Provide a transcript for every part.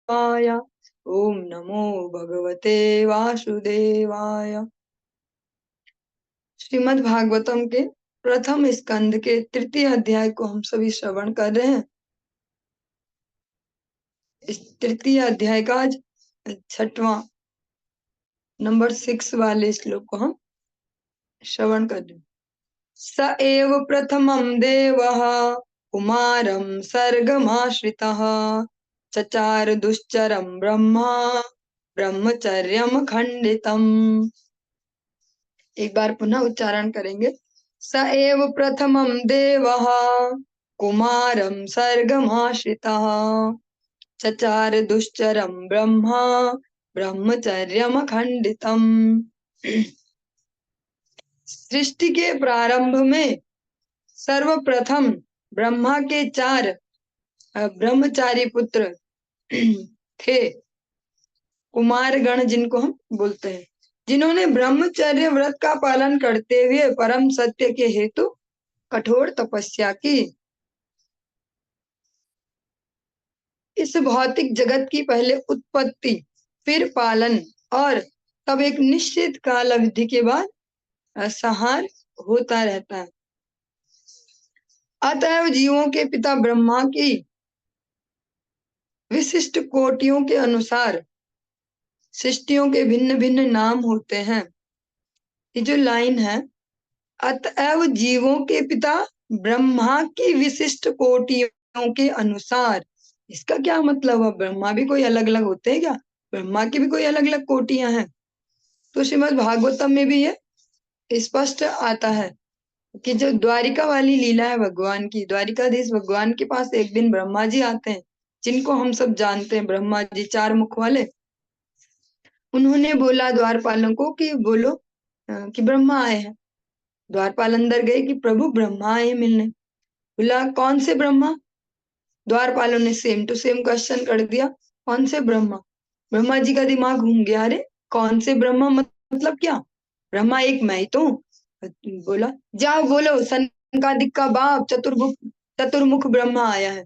ओम नमो भगवते वासुदेवाय। श्रीमद् भागवतम के प्रथम स्कंद के तृतीय अध्याय को हम सभी श्रवण कर रहे हैं। इस तृतीय अध्याय का आज छठवां नंबर 6 वाले श्लोक को हम श्रवण कर रहे हैं। स एव प्रथमं देवः कुमारं सर्गमाश्रितः चचार दुश्चरं ब्रह्मा ब्रह्मचर्यम खंडितम। एक बार पुनः उच्चारण करेंगे। स एव प्रथमं देवः कुमारं सर्गमाश्रितः चचार दुश्चरं ब्रह्मा ब्रह्मचर्यम खंडितम। सृष्टि के प्रारंभ में सर्वप्रथम ब्रह्मा के 4 ब्रह्मचारी पुत्र थे, कुमार गण जिनको हम बोलते हैं, जिन्होंने ब्रह्मचर्य व्रत का पालन करते हुए परम सत्य के हेतु कठोर तपस्या की। इस भौतिक जगत की पहले उत्पत्ति, फिर पालन और तब एक निश्चित काल अवधि के बाद संहार होता रहता है। अतएव जीवों के पिता ब्रह्मा की विशिष्ट कोटियों के अनुसार सृष्टियों के भिन्न भिन्न नाम होते हैं। ये जो लाइन है, अतएव जीवों के पिता ब्रह्मा की विशिष्ट कोटियों के अनुसार, इसका क्या मतलब है? ब्रह्मा भी कोई अलग अलग होते हैं क्या? ब्रह्मा की भी कोई अलग अलग कोटियां हैं? तो श्रीमद् भागवतम में भी ये स्पष्ट आता है कि जो द्वारिका वाली लीला है भगवान की, द्वारिकाधीश भगवान के पास एक दिन ब्रह्मा जी आते हैं, जिनको हम सब जानते हैं, ब्रह्मा जी 4 मुख वाले। उन्होंने बोला द्वारपालों को कि बोलो कि ब्रह्मा आए हैं। द्वारपाल अंदर गए कि प्रभु ब्रह्मा आए मिलने। बोला कौन से ब्रह्मा? द्वारपालों ने सेम टू सेम क्वेश्चन कर दिया, कौन से ब्रह्मा? ब्रह्मा जी का दिमाग घूम गया, अरे कौन से ब्रह्मा मतलब क्या? ब्रह्मा एक मैं ही तो हूँ। बोला जाओ बोलो सनकादिक का बाप चतुर्मुख ब्रह्मा आया है।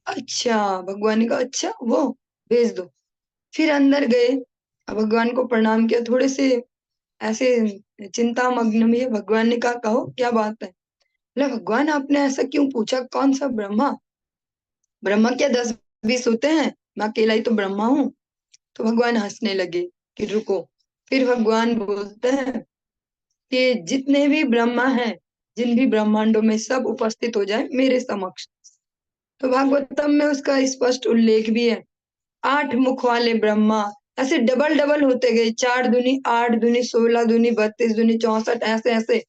अच्छा, भगवान ने कहा अच्छा वो भेज दो। फिर अंदर गए, भगवान को प्रणाम किया, थोड़े से ऐसे चिंता मग्न में। भगवान ने कहा कहो क्या बात है? बोला भगवान आपने ऐसा क्यों पूछा, कौन सा ब्रह्मा? ब्रह्मा क्या 10-20 होते हैं, मैं अकेला ही तो ब्रह्मा हूँ। तो भगवान हंसने लगे कि रुको। फिर भगवान बोलते हैं कि जितने भी ब्रह्मा हैं, जिन भी ब्रह्मांडों में, सब उपस्थित हो जाए मेरे समक्ष। तो भागवतम में उसका स्पष्ट उल्लेख भी है। 8 मुख वाले ब्रह्मा ऐसे डबल डबल होते गए, 4 दूनी 8 दूनी 16 दूनी 32 दूनी 64, ऐसे ऐसे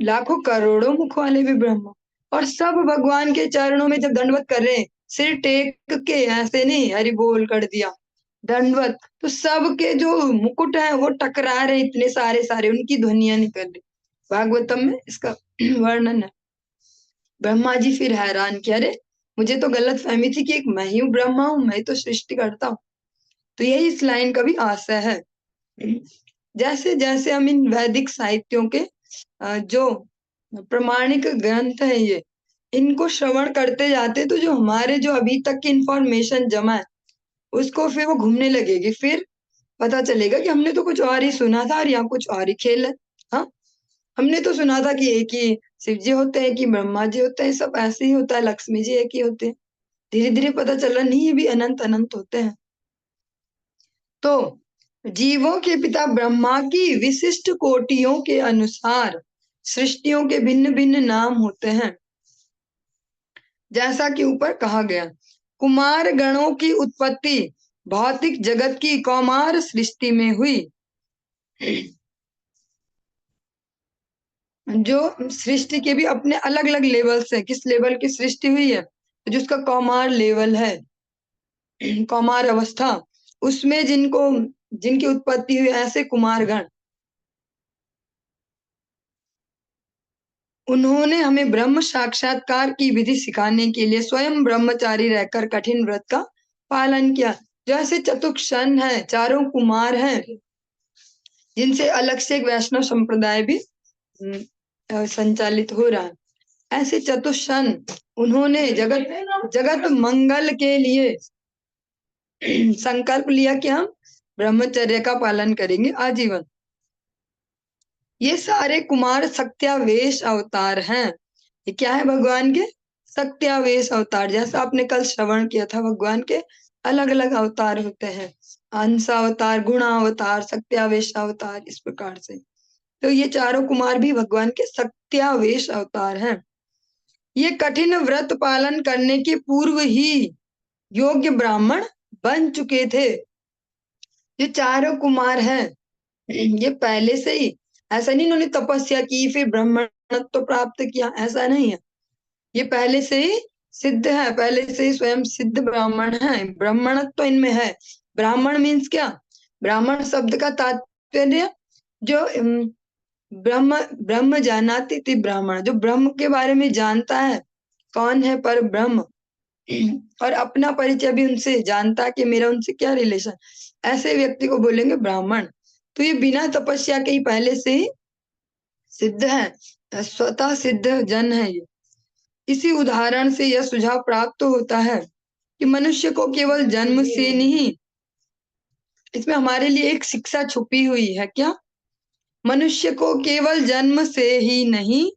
लाखों करोड़ों मुख वाले भी ब्रह्मा। और सब भगवान के चरणों में जब दंडवत कर रहे हैं, सिर टेक के, ऐसे नहीं हरि बोल कर दिया दंडवत, तो सबके जो मुकुट है वो टकरा रहे, इतने सारे सारे उनकी ध्वनियां निकल रही। भागवतम में इसका वर्णन है। ब्रह्मा जी फिर हैरान कि अरे मुझे तो गलत फहमी थी कि एक मैं ही ब्रह्मा हूं, मैं तो सृष्टि करता हूँ। तो यही इस लाइन का भी आशय है। जैसे जैसे हम इन वैदिक साहित्यों के जो प्रमाणिक ग्रंथ है, ये इनको श्रवण करते जाते, तो जो हमारे जो अभी तक की इंफॉर्मेशन जमा है उसको फिर वो घूमने लगेगी। फिर पता चलेगा कि हमने तो कुछ और ही सुना था और यहाँ कुछ और ही खेल है। हाँ, हमने तो सुना था कि एक ही शिव जी होते हैं, कि ब्रह्मा जी होते हैं, सब ऐसे ही होता है, लक्ष्मी जी एक ही होते हैं। धीरे धीरे पता चला नहीं, ये भी अनंत अनंत होते हैं। तो जीवों के पिता ब्रह्मा की विशिष्ट कोटियों के अनुसार सृष्टियों के भिन्न भिन्न नाम होते हैं, जैसा कि ऊपर कहा गया। कुमार गणों की उत्पत्ति भौतिक जगत की कौमार सृष्टि में हुई। जो सृष्टि के भी अपने अलग अलग लेवल्स हैं, किस लेवल की सृष्टि हुई है, तो जिसका कौमार लेवल है, कौमार अवस्था, उसमें जिनकी उत्पत्ति हुई ऐसे कुमारगण, उन्होंने हमें ब्रह्म साक्षात्कार की विधि सिखाने के लिए स्वयं ब्रह्मचारी रहकर कठिन व्रत का पालन किया। जैसे चतुष्सन है, 4 कुमार हैं, जिनसे अलग से एक वैष्णव संप्रदाय भी संचालित हो रहा है। ऐसे चतुष्सन उन्होंने जगत जगत मंगल के लिए संकल्प लिया कि हम ब्रह्मचर्य का पालन करेंगे आजीवन। ये सारे कुमार सत्यावेश अवतार हैं। ये क्या है भगवान के? सत्यावेश अवतार। जैसा आपने कल श्रवण किया था, भगवान के अलग अलग अवतार होते हैं, अंश अवतार, गुणा अवतार, सत्यावेश अवतार, इस प्रकार से। तो ये चारों कुमार भी भगवान के सत्यावेश अवतार हैं। ये कठिन व्रत पालन करने के पूर्व ही योग्य ब्राह्मण बन चुके थे। ये चारों कुमार हैं, ये पहले से ही, ऐसा नहीं इन्होंने तपस्या की फिर ब्राह्मणत्व तो प्राप्त किया, ऐसा नहीं है। ये पहले से ही सिद्ध है, पहले से ही स्वयं सिद्ध ब्राह्मण है, ब्राह्मणत्व तो इनमें है। ब्राह्मण मीन्स क्या? ब्राह्मण शब्द का तात्पर्य जो ब्रह्म ब्रह्म जानाति ति ब्राह्मण, जो ब्रह्म के बारे में जानता है, कौन है पर ब्रह्म, और अपना परिचय भी उनसे जानता कि मेरा उनसे क्या रिलेशन, ऐसे व्यक्ति को बोलेंगे ब्राह्मण। तो ये बिना तपस्या के ही पहले से ही सिद्ध है, स्वतः सिद्ध जन है ये। इसी उदाहरण से यह सुझाव प्राप्त होता है कि मनुष्य को केवल जन्म से नहीं, इसमें हमारे लिए एक शिक्षा छुपी हुई है। क्या? मनुष्य को केवल जन्म से ही नहीं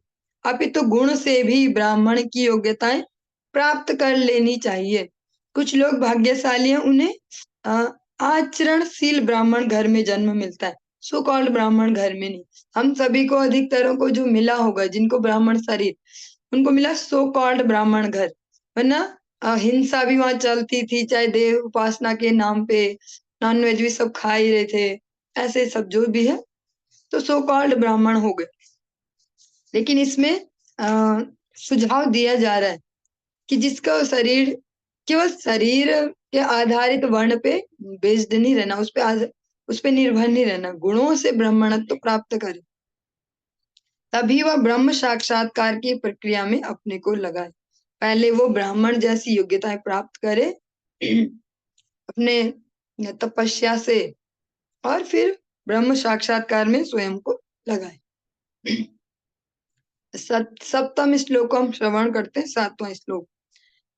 अपितु गुण से भी ब्राह्मण की योग्यताएं प्राप्त कर लेनी चाहिए। कुछ लोग भाग्यशाली हैं, उन्हें आचरणशील ब्राह्मण घर में जन्म मिलता है, सो कॉल्ड ब्राह्मण घर में नहीं। हम सभी को, अधिकतरों को जो मिला होगा, जिनको ब्राह्मण शरीर, उनको मिला सो कॉल्ड ब्राह्मण घर, वरना हिंसा भी वहां चलती थी, चाहे देव उपासना के नाम पे नॉनवेज भी सब खा ही रहे थे, ऐसे सब जो भी है, तो सो कॉल्ड ब्राह्मण हो गए। लेकिन इसमें सुझाव दिया जा रहा है कि जिसका शरीर केवल शरीर के आधारित वर्ण पे बेस्ड नहीं रहना, उस पे निर्भर नहीं रहना, गुणों से ब्राह्मणत्व प्राप्त करे, तभी वह ब्रह्म साक्षात्कार की प्रक्रिया में अपने को लगाए। पहले वो ब्राह्मण जैसी योग्यताएं प्राप्त करे अपने तपस्या से, और फिर ब्रह्म साक्षात्कार में स्वयं को लगाए। सप्तम श्लोक हम श्रवण करते हैं, 7वां श्लोक।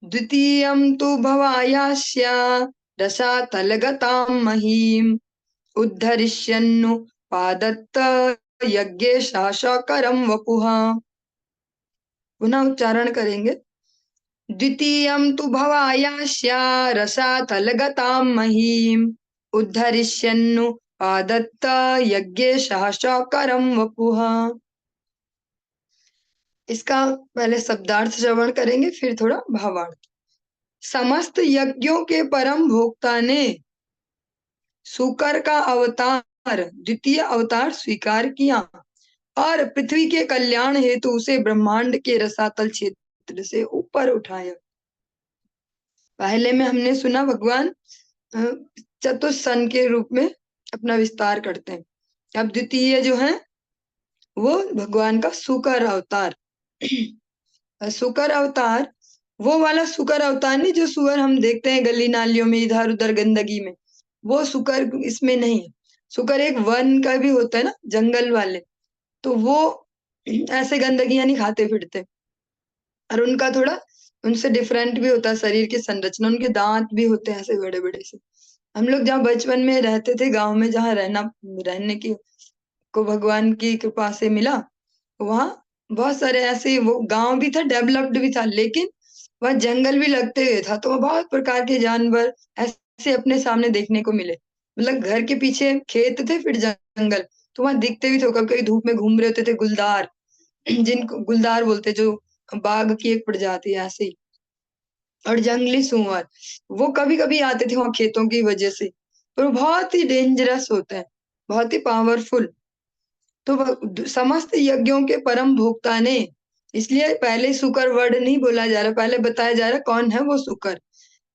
द्वितीयं तु भवायास्या रसातलगतां महीम् उद्धरिष्यन्नु पादत्त यज्ञेशः शकरं वपुः। पुनः उच्चारण करेंगे। द्वितीयं तु भवायास्या रसातलगतां महीम् उद्धरिष्यन्नु पादत्त यज्ञेशः शकरं वपुः। इसका पहले शब्दार्थ श्रवण करेंगे, फिर थोड़ा भावार्थ। समस्त यज्ञों के परम भोक्ता ने शुकर का अवतार, द्वितीय अवतार स्वीकार किया और पृथ्वी के कल्याण हेतु उसे ब्रह्मांड के रसातल क्षेत्र से ऊपर उठाया। पहले में हमने सुना भगवान चतुष्सन के रूप में अपना विस्तार करते हैं, अब द्वितीय जो है वो भगवान का शुकर अवतार। शुकर अवतार वो वाला शुकर अवतार नहीं जो सुअर हम देखते हैं गली नालियों में इधर उधर गंदगी में, वो शुकर इसमें नहीं है। शुकर एक वन का भी होता है ना, जंगल वाले, तो वो ऐसे गंदगियां नहीं खाते फिरते, और उनका थोड़ा उनसे डिफरेंट भी होता है शरीर की संरचना, उनके दांत भी होते हैं ऐसे बड़े बड़े से। हम लोग जहाँ बचपन में रहते थे गांव में, जहाँ रहने की को भगवान की कृपा से मिला, वहाँ बहुत सारे ऐसे, वो गांव भी था, डेवलप्ड भी था, लेकिन वह जंगल भी लगते हुए था, तो वह बहुत प्रकार के जानवर ऐसे अपने सामने देखने को मिले। मतलब घर के पीछे खेत थे, फिर जंगल, तो वहां दिखते भी थे, कभी कभी धूप में घूम रहे होते थे गुलदार, जिनको गुलदार बोलते, जो बाघ की एक प्रजाति है ऐसे ही, और जंगली सुअर, वो कभी कभी आते थे वहां खेतों की वजह से, पर वो बहुत ही डेंजरस होते हैं, बहुत ही पावरफुल। तो समस्त यज्ञों के परम भोक्ता ने, इसलिए पहले शुकर वर्ड नहीं बोला जा रहा, पहले बताया जा रहा कौन है वो शुकर।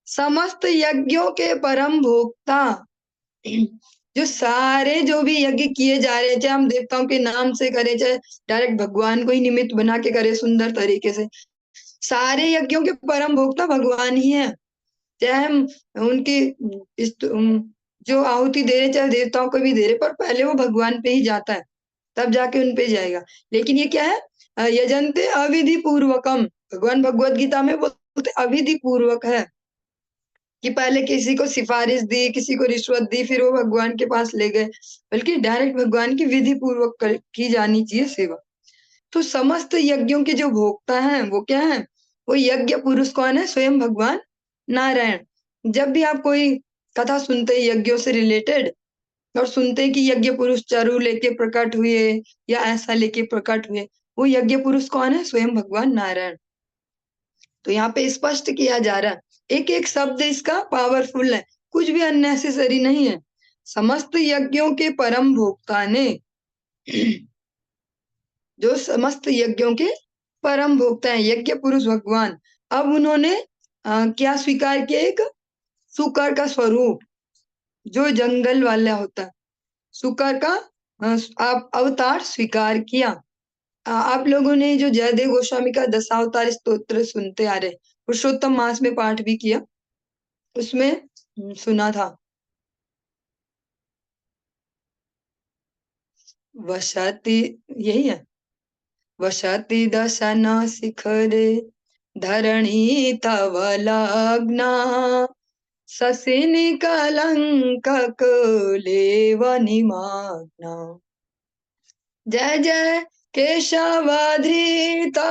समस्त यज्ञों के परम भोक्ता, जो सारे जो भी यज्ञ किए जा रहे हैं, चाहे हम देवताओं के नाम से करें, चाहे डायरेक्ट भगवान को ही निमित्त बना के करे सुंदर तरीके से, सारे यज्ञों के परम भोक्ता भगवान ही है। चाहे हम उनकी जो आहुति दे रहे, चाहे देवताओं को भी दे रहे, पर पहले वो भगवान पे ही जाता है, तब जाके उन पे जाएगा। लेकिन ये क्या है? यजंते अविधि पूर्वकम, भगवान भगवत गीता में बोलते अविधि पूर्वक है, कि पहले किसी को सिफारिश दी, किसी को रिश्वत दी, फिर वो भगवान के पास ले गए, बल्कि डायरेक्ट भगवान की विधि पूर्वक की जानी चाहिए सेवा। तो समस्त यज्ञों के जो भोक्ता हैं वो क्या है? वो यज्ञ पुरुष कौन है? स्वयं भगवान नारायण। जब भी आप कोई कथा सुनते हैं यज्ञों से रिलेटेड और सुनते हैं कि यज्ञ पुरुष चरु लेके प्रकट हुए या ऐसा लेके प्रकट हुए, वो यज्ञ पुरुष कौन है? स्वयं भगवान नारायण। तो यहाँ पे स्पष्ट किया जा रहा है, एक एक शब्द इसका पावरफुल है, कुछ भी अननेसेसरी नहीं है। समस्त यज्ञों के परम भोक्ता ने जो समस्त यज्ञों के परम भोक्ता हैं, यज्ञ पुरुष भगवान, अब उन्होंने क्या स्वीकार किया? एक सुकर का स्वरूप, जो जंगल वाला होता है, सुकर का आप अवतार स्वीकार किया। आप लोगों ने जो जयदेव गोस्वामी का दशावतार स्तोत्र सुनते आ रहे, पुरुषोत्तम मास में पाठ भी किया, उसमें सुना था, वसति, यही है, वसति दशन शिखरे धरणी तव लग्ना शशिनि कलंकक लेव निमग्ना। जय जय केशवधृता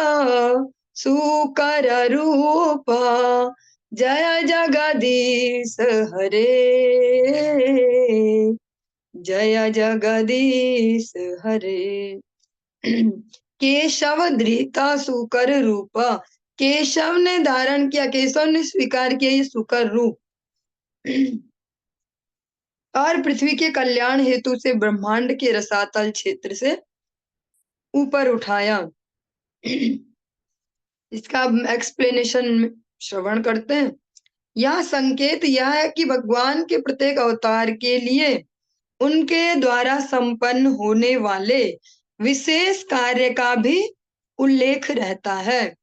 सुकर रूप जय जगदीश हरे, जय जगदीश हरे। केशव धृता सुकर रूप, केशव ने धारण किया, केशव ने स्वीकार किया ये सुकर रूप और पृथ्वी के कल्याण हेतु से ब्रह्मांड के रसातल क्षेत्र से ऊपर उठाया। इसका एक्सप्लेनेशन श्रवण करते हैं। यह संकेत यह है कि भगवान के प्रत्येक अवतार के लिए उनके द्वारा संपन्न होने वाले विशेष कार्य का भी उल्लेख रहता है।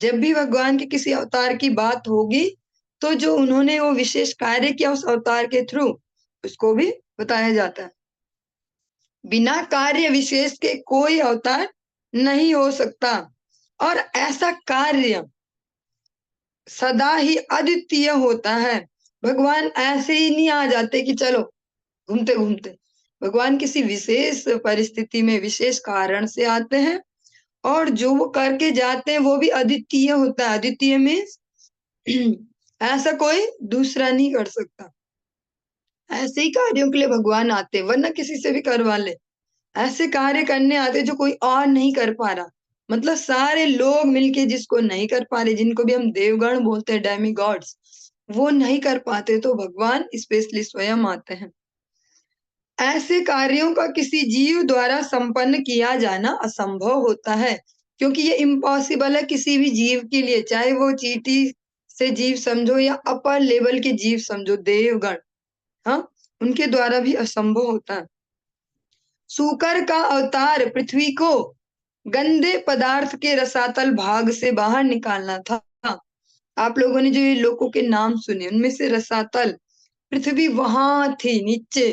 जब भी भगवान के किसी अवतार की बात होगी तो जो उन्होंने वो विशेष कार्य किया उस अवतार के थ्रू, उसको भी बताया जाता है। बिना कार्य विशेष के कोई अवतार नहीं हो सकता, और ऐसा कार्य सदा ही अद्वितीय होता है। भगवान ऐसे ही नहीं आ जाते कि चलो घूमते घूमते, भगवान किसी विशेष परिस्थिति में विशेष कारण से आते हैं, और जो वो करके जाते हैं वो भी अद्वितीय होता है। अद्वितीय मीन्स ऐसा कोई दूसरा नहीं कर सकता। ऐसे ही कार्यों के लिए भगवान आते, वरना किसी से भी करवा ले, ऐसे कार्य करने आते जो कोई और नहीं कर पा रहा। मतलब सारे लोग मिलके जिसको नहीं कर पा रहे, जिनको भी हम देवगण बोलते हैं, डेमी गॉड्स, वो नहीं कर पाते तो भगवान स्पेशली स्वयं आते हैं। ऐसे कार्यों का किसी जीव द्वारा संपन्न किया जाना असंभव होता है, क्योंकि ये इम्पॉसिबल है किसी भी जीव के लिए, चाहे वो चींटी से जीव समझो या अपर लेवल के जीव समझो, देवगण, हाँ, उनके द्वारा भी असंभव होता है। सूकर का अवतार पृथ्वी को गंदे पदार्थ के रसातल भाग से बाहर निकालना था। आप लोगों ने जो ये लोगों के नाम सुने, उनमें से रसातल पृथ्वी वहां थी नीचे,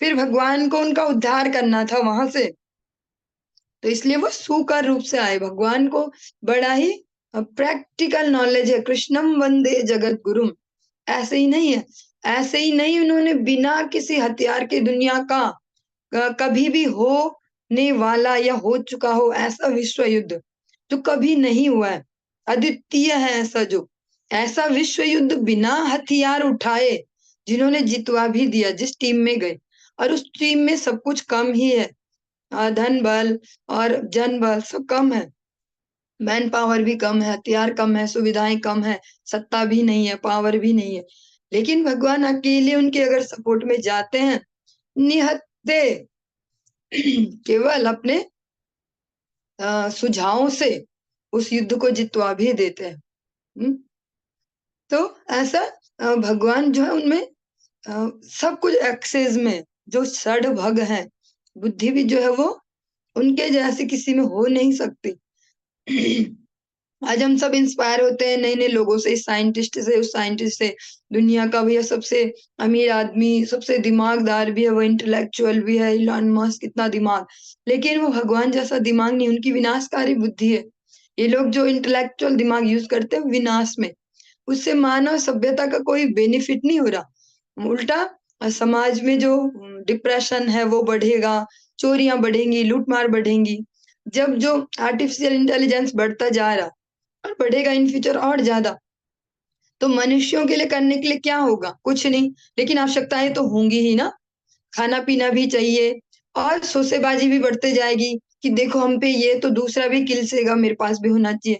फिर भगवान को उनका उद्धार करना था वहां से, तो इसलिए वो सूकर रूप से आए। भगवान को बड़ा ही प्रैक्टिकल नॉलेज है, कृष्णम वंदे जगत गुरुम। ऐसे ही नहीं है, ऐसे ही नहीं, उन्होंने बिना किसी हथियार के दुनिया का कभी भी होने वाला या हो चुका हो ऐसा विश्व युद्ध जो कभी नहीं हुआ है, अद्वितीय है ऐसा, जो ऐसा विश्व युद्ध बिना हथियार उठाए जिन्होंने जितवा भी दिया, जिस टीम में गए, और उस टीम में सब कुछ कम ही है, धन बल और जन बल सब कम है, मैन पावर भी कम है, हथियार कम है, सुविधाएं कम है, सत्ता भी नहीं है, पावर भी नहीं है, लेकिन भगवान अकेले उनके अगर सपोर्ट में जाते हैं, निहत्ते केवल अपने सुझावों से उस युद्ध को जितवा भी देते हैं। तो ऐसा भगवान जो है उनमें सब कुछ एक्सेस में, जो षड भग है, बुद्धि भी जो है वो उनके जैसे किसी में हो नहीं सकती। आज हम सब इंस्पायर होते हैं नए नए लोगों से, इस साइंटिस्ट से, उस साइंटिस्ट से, दुनिया का भी सबसे अमीर आदमी, सबसे दिमागदार भी है, वो इंटेलेक्चुअल भी है, इलॉन मस्क, कितना दिमाग, लेकिन वो भगवान जैसा दिमाग नहीं, उनकी विनाशकारी बुद्धि है। ये लोग जो इंटेलेक्चुअल दिमाग यूज करते हैं विनाश में, उससे मानव सभ्यता का कोई बेनिफिट नहीं हो रहा। उल्टा समाज में जो डिप्रेशन है वो बढ़ेगा, चोरियां बढ़ेंगी, लूटमार बढ़ेंगी। जब जो आर्टिफिशियल इंटेलिजेंस बढ़ता जा रहा और बढ़ेगा इन फ्यूचर और ज्यादा, तो मनुष्यों के लिए करने के लिए क्या होगा? कुछ नहीं, लेकिन आवश्यकताएं तो होंगी ही ना। खाना पीना भी चाहिए और शोसेबाजी भी बढ़ते जाएगी कि देखो हम पे ये, तो दूसरा भी किलसेगा, मेरे पास भी होना चाहिए।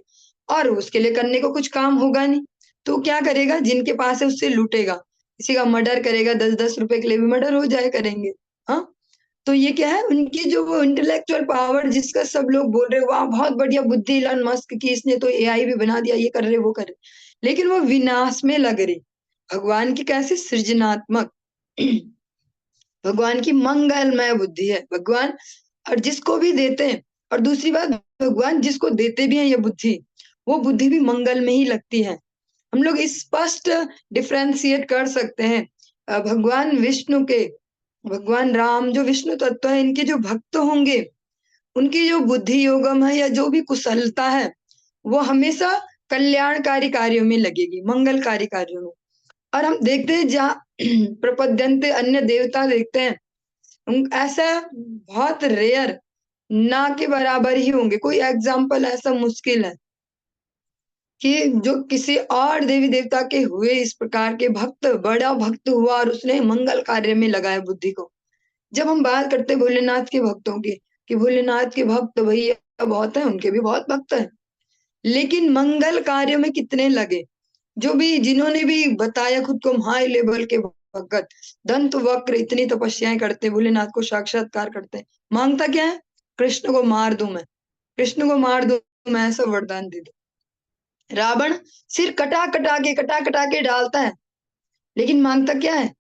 और उसके लिए करने को कुछ काम होगा नहीं, तो क्या करेगा? जिनके पास है उससे लूटेगा, किसी का मर्डर करेगा, 10-10 रुपए के लिए भी मर्डर हो जाए करेंगे। हाँ, तो ये क्या है? उनकी जो वो इंटेलेक्चुअल पावर जिसका सब लोग बोल रहे हैं, वाह बहुत बढ़िया बुद्धि इलॉन मस्क की, इसने तो एआई भी बना दिया, ये कर रहे वो कर रहे, लेकिन वो विनाश में लग रही। भगवान की कैसे सृजनात्मक भगवान की मंगलमय बुद्धि है भगवान, और जिसको भी देते हैं। और दूसरी बात, भगवान जिसको देते भी हैं ये बुद्धि, वो बुद्धि भी मंगल में ही लगती है। हम लोग स्पष्ट डिफरेंशिएट कर सकते हैं भगवान विष्णु के, भगवान राम जो विष्णु तत्व है, इनके जो भक्त होंगे, उनकी जो बुद्धि योगम है या जो भी कुशलता है, वो हमेशा कल्याणकारी कार्यों में लगेगी, मंगलकारी कार्यों में। और हम देखते हैं जहाँ प्रपद्यंते अन्य देवता देखते हैं, ऐसा बहुत रेयर, ना के बराबर ही होंगे। कोई एग्जाम्पल ऐसा मुश्किल है कि जो किसी और देवी देवता के हुए इस प्रकार के भक्त, बड़ा भक्त हुआ और उसने मंगल कार्य में लगाया बुद्धि को। जब हम बात करते हैं भोलेनाथ के भक्तों की, कि भोलेनाथ के भक्त भैया बहुत है, उनके भी बहुत भक्त है, लेकिन मंगल कार्य में कितने लगे? जो भी जिन्होंने भी बताया खुद को हाई लेवल के भगत, दंत वक्र, इतनी तपस्याएं करते, भोलेनाथ को साक्षात्कार करते, मांगता क्या है? कृष्ण को मार दूं मैं, कृष्ण को मार दूं मैं, ऐसा वरदान दे दो। रावण सिर कटा कटा के डालता है, लेकिन मांगता क्या है?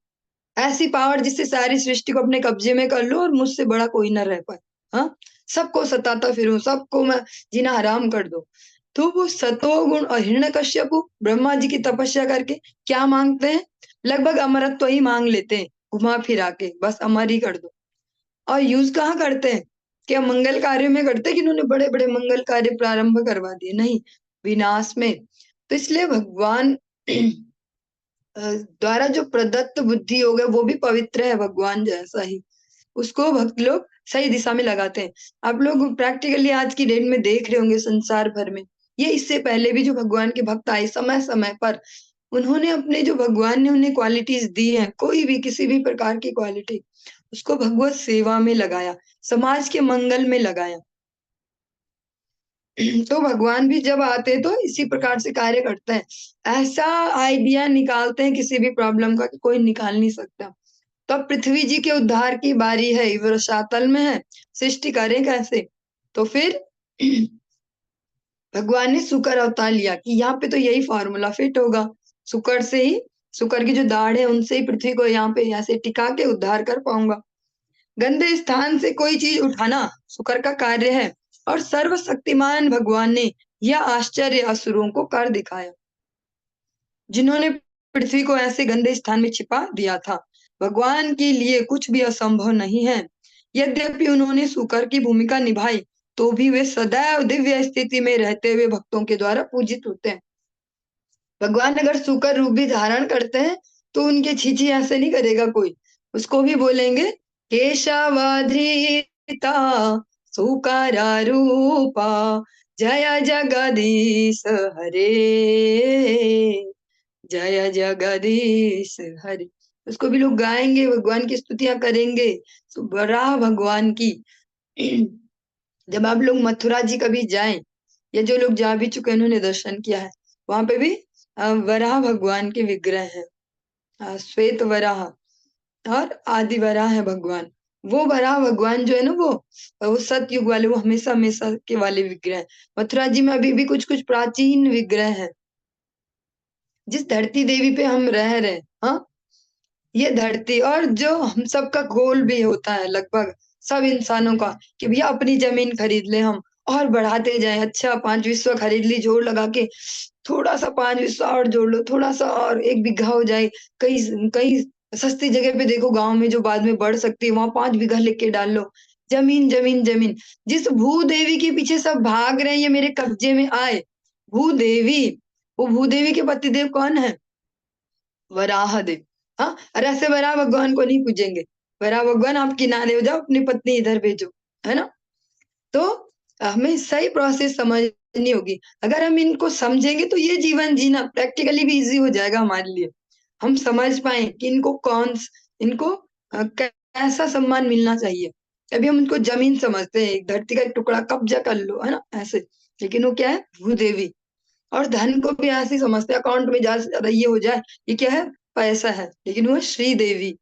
ऐसी पावर जिससे सारी सृष्टि को अपने कब्जे में कर लो और मुझसे बड़ा कोई ना रह पाए। हाँ, सबको सताता फिरूं, सबको मैं जीना हराम कर दो। तो वो सतोगुण और हिरण्यकश्यपु ब्रह्मा जी की तपस्या करके क्या मांगते हैं? लगभग अमरत्व ही मांग लेते हैं, घुमा फिरा के, बस अमर ही कर दो। और यूज कहाँ करते हैं? क्या मंगल कार्य में करते हैं कि इन्होंने बड़े बड़े मंगल कार्य प्रारंभ करवा दिए? नहीं, विनाश में। तो इसलिए भगवान द्वारा जो प्रदत्त बुद्धि योग है वो भी पवित्र है, भगवान जैसा ही। उसको भक्त लोग सही दिशा में लगाते हैं। आप लोग प्रैक्टिकली आज की डेट में देख रहे होंगे संसार भर में, ये इससे पहले भी जो भगवान के भक्त आए समय समय पर, उन्होंने अपने जो भगवान ने उन्हें क्वालिटीज दी हैं, कोई भी किसी भी प्रकार की क्वालिटी, उसको भगवत सेवा में लगाया, समाज के मंगल में लगाया। तो भगवान भी जब आते हैं तो इसी प्रकार से कार्य करते हैं, ऐसा आइडिया निकालते हैं किसी भी प्रॉब्लम का कि कोई निकाल नहीं सकता। तो अब पृथ्वी जी के उद्धार की बारी है, ये रसातल में है, सृष्टि करें कैसे? तो फिर भगवान ने शुकर अवतार लिया कि यहाँ पे तो यही फॉर्मूला फिट होगा, शुकर से ही, शुकर की जो दाढ़ है उनसे ही पृथ्वी को यहाँ पे ऐसे टिका के उद्धार कर पाऊंगा। गंदे स्थान से कोई चीज उठाना शुकर का कार्य है, और सर्वशक्तिमान भगवान ने यह आश्चर्य असुरों को कर दिखाया, जिन्होंने पृथ्वी को ऐसे गंदे स्थान में छिपा दिया था। भगवान के लिए कुछ भी असंभव नहीं है। यद्यपि उन्होंने शुकर की भूमिका निभाई, तो भी वे सदैव दिव्य स्थिति में रहते हुए भक्तों के द्वारा पूजित होते हैं। भगवान अगर शुकर रूप भी धारण करते हैं, तो उनके छीछी ऐसे नहीं करेगा कोई, उसको भी बोलेंगे केशवाधृता सुकारा रूपा जय जगदीश हरे, जय जगदीश हरे। उसको भी लोग गाएंगे, भगवान की स्तुतियां करेंगे, वराह भगवान की। जब आप लोग मथुरा जी कभी जाएं, या जो लोग जा भी चुके हैं उन्होंने दर्शन किया है, वहां पे भी वराह भगवान के विग्रह है, श्वेत वराह और आदि वराह है भगवान। वो वराह भगवान जो है ना, वो सतयुग वाले, वो हमेशा हमेशा के वाले विग्रह। मथुरा जी में अभी भी कुछ कुछ प्राचीन विग्रह है। जिस धरती देवी पे हम रह रहे हैं, हाँ, ये धरती और जो हम सबका गोल भी होता है लगभग सब इंसानों का, कि भैया अपनी जमीन खरीद ले हम और बढ़ाते जाएं। अच्छा 5 विस्वा खरीद ली, जोड़ लगा के, थोड़ा सा 5 विस्वा और जोड़ लो, थोड़ा सा और 1 बीघा हो जाए। कई कई सस्ती जगह पे देखो गांव में जो बाद में बढ़ सकती है, वहां 5 बीघा लेके डाल लो। जमीन जमीन जमीन, जिस भूदेवी के पीछे सब भाग रहे हैं ये मेरे कब्जे में आए, भूदेवी वो भूदेवी के पतिदेव कौन है? वराह देव। हाँ, अरे ऐसे वराह भगवान को नहीं पूजेंगे, वराह भगवान आप किनारे हो जाओ, अपनी पत्नी इधर भेजो, है ना। तो हमें सही प्रोसेस समझनी होगी। अगर हम इनको समझेंगे तो ये जीवन जीना प्रैक्टिकली भी इजी हो जाएगा हमारे लिए। हम समझ पाए कि इनको कैसा सम्मान मिलना चाहिए। अभी हम इनको जमीन समझते हैं, एक धरती का एक टुकड़ा कब्जा कर लो, है ना, ऐसे। लेकिन वो क्या है? भूदेवी। और धन को भी ऐसे ही समझते हैं, अकाउंट में ज्यादा से ज्यादा ये हो जाए, ये क्या है? पैसा है। लेकिन वो श्री देवी,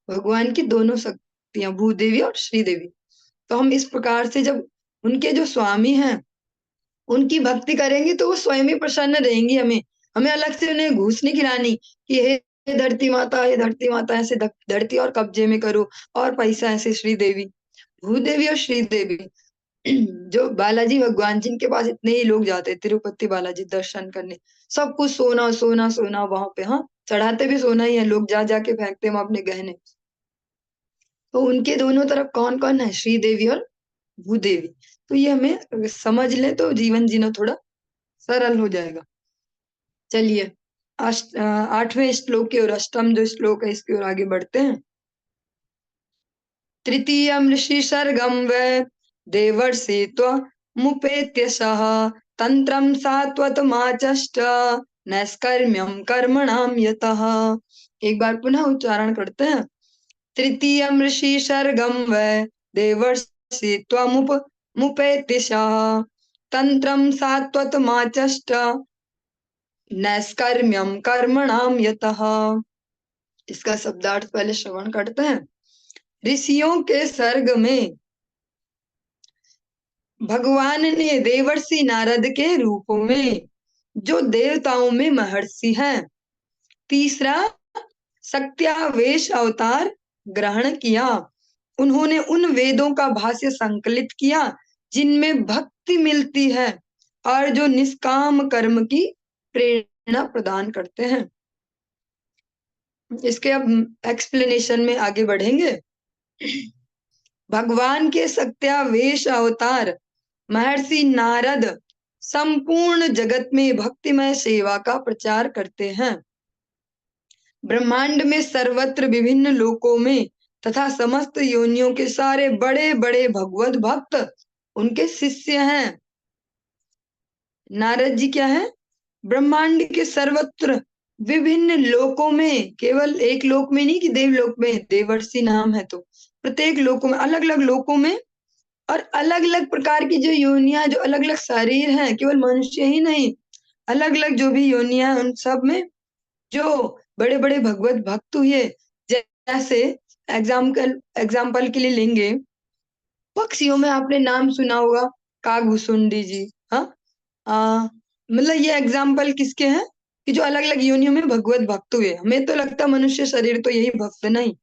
भगवान की दोनों शक्तियां, भूदेवी और श्री देवी। तो हम इस प्रकार से जब उनके जो स्वामी हैं उनकी भक्ति करेंगे तो वो स्वयं ही प्रसन्न रहेंगी। हमें हमें अलग से उन्हें घूस नहीं खिलानी कि हे धरती माता, हे धरती माता, ऐसे धरती और कब्जे में करो और पैसा ऐसे। श्री देवी, भूदेवी और श्री देवी जो बालाजी भगवान जिनके पास इतने ही लोग जाते हैं तिरुपति बालाजी दर्शन करने, सब कुछ सोना सोना सोना वहां पे, हाँ, चढ़ाते भी सोना ही है, लोग जा जाके फेंकते हैं अपने गहने। तो उनके दोनों तरफ कौन कौन है? श्री देवी और भूदेवी। तो ये हमें समझ ले तो जीवन जीना थोड़ा सरल हो जाएगा। चलिए, 8वें श्लोक की ओर, अष्टम जो श्लोक है इसकी ओर आगे बढ़ते हैं। तृतीयं ऋषि सर्गम वै देवर्षि त्वमुपेत्य सः तंत्रं सात्वतमाचष्ट नैष्कर्म्यं कर्मणां यतः। एक बार पुनः उच्चारण करते हैं। तृतीयं ऋषि सर्गम वै देवर्षि त्वमुपेत्य सः तंत्रं सात्वतमाचष्ट नैष्कर्म्यं कर्मणां यतः। इसका शब्दार्थ पहले श्रवण करते हैं। ऋषियों के सर्ग में भगवान ने देवर्षि नारद के रूप में, जो देवताओं में महर्षि हैं, तीसरा सत्यावेश अवतार ग्रहण किया। उन्होंने उन वेदों का भाष्य संकलित किया जिनमें भक्ति मिलती है और जो निष्काम कर्म की प्रेरणा प्रदान करते हैं। इसके अब एक्सप्लेनेशन में आगे बढ़ेंगे। भगवान के सत्यावेश अवतार महर्षि नारद संपूर्ण जगत में भक्तिमय सेवा का प्रचार करते हैं। ब्रह्मांड में सर्वत्र विभिन्न लोकों में तथा समस्त योनियों के सारे बड़े बड़े भगवत भक्त उनके शिष्य हैं। नारद जी क्या है? ब्रह्मांड के सर्वत्र विभिन्न लोकों में, केवल एक लोक में नहीं कि देवलोक में देवर्षि नाम है, तो प्रत्येक लोकों में, अलग अलग लोकों में और अलग अलग प्रकार की जो योनियां, जो अलग अलग शरीर हैं, केवल मनुष्य ही नहीं, अलग अलग जो भी योनियां, उन सब में जो बड़े बड़े भगवत भक्त हुए। जैसे एग्जाम्पल के लिए लेंगे, पक्षियों में आपने नाम सुना होगा, कागभूसुंडी जी। हाँ, मतलब ये एग्जाम्पल किसके हैं कि जो अलग अलग योनियों में भगवत भक्त हुए। हमें तो लगता मनुष्य शरीर तो यही भक्त नहीं।